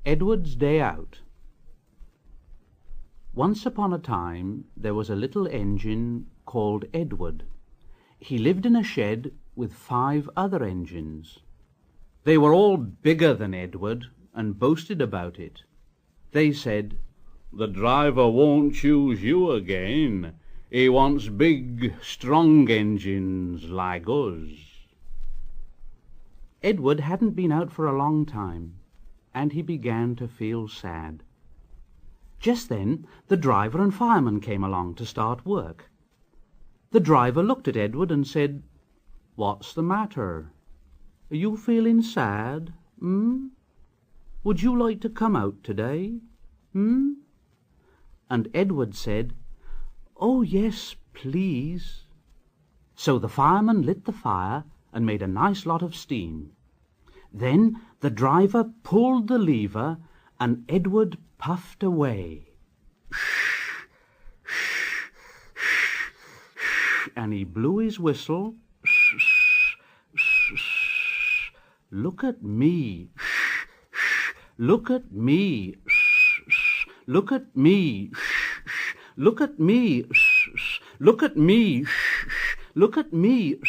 Edward's Day Out. Once upon a time there was a little engine called Edward. He lived in a shed with 5 other engines. They were all bigger than Edward and boasted about it. They said, "The driver won't choose you again. He wants big, strong engines like us." Edward hadn't been out for a long time, and he began to feel sad. Just then the driver and fireman came along to start work. The driver looked at Edward and said, "What's the matter? Are you feeling sad? Would you like to come out today? And Edward said, "Oh, yes, please." So the fireman lit the fire and made a nice lot of steam. Then the driver pulled the lever and Edward puffed away. And he blew his whistle. "Look at me. Look at me. Look at me. Look at me. Look at me. Look at me."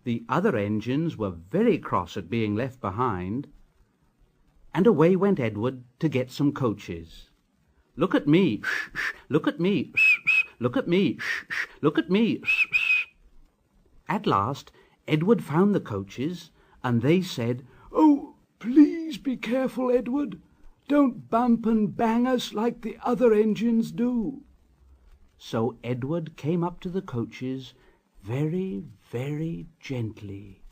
The other engines were very cross at being left behind, and away went Edward to get some coaches. "Look at me. Look at me. Look at me. Look at me." At last Edward found the coaches, and they said, "Oh, please be careful, Edward. Don't bump and bang us like the other engines do." So Edward came up to the coaches very, very gently.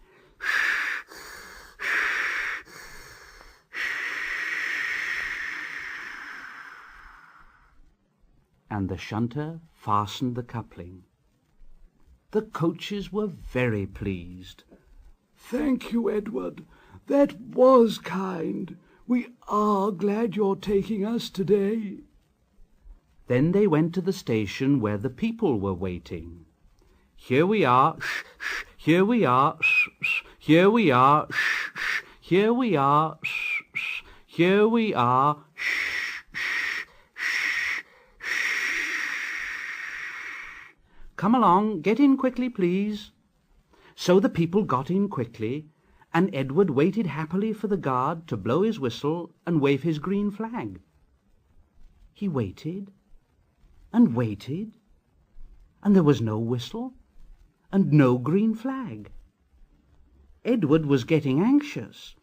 And the shunter fastened the coupling. The coaches were very pleased. "Thank you, Edward. That was kind. We are glad you're taking us today." Then they went to the station where the people were waiting. "Here we are, here we are, here we are, here we are, here we are." "Come along, get in quickly, please." So the people got in quickly, and Edward waited happily for the guard to blow his whistle and wave his green flag. He waited and waited, and there was no whistle and no green flag. Edward was getting anxious.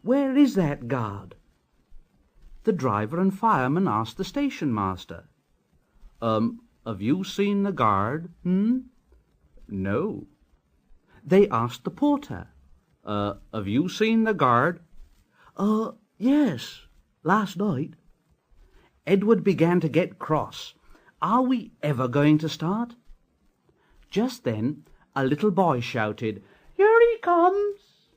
"Where is that guard?" The driver and fireman asked the station master. Have you seen the guard?" "No." They asked the porter. Have you seen the guard?" Yes, last night." Edward began to get cross. Are we ever going to start? Just then a little boy shouted, "Here he comes!"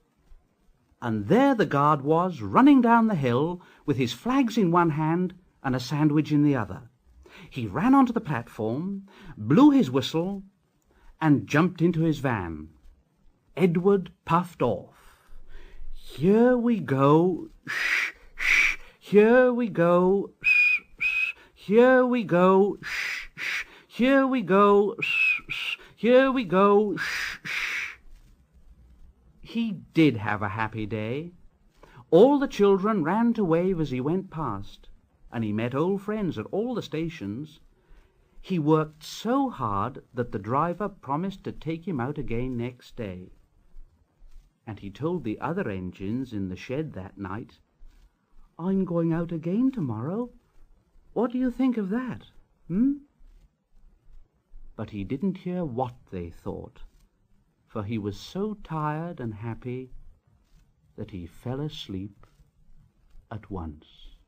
And there the guard was, running down the hill with his flags in one hand and a sandwich in the other. He ran onto the platform, blew his whistle, and jumped into his van. Edward puffed off. "Here we go, shh, shh, here we go, shh, shh, here we go, shh, shh, here we go, shh, shh, here we go, shh, shh." He did have a happy day. All the children ran to wave as he went past, and he met old friends at all the stations. He worked so hard that the driver promised to take him out again next day. And he told the other engines in the shed that night, "I'm going out again tomorrow. What do you think of that, But he didn't hear what they thought, for he was so tired and happy that he fell asleep at once.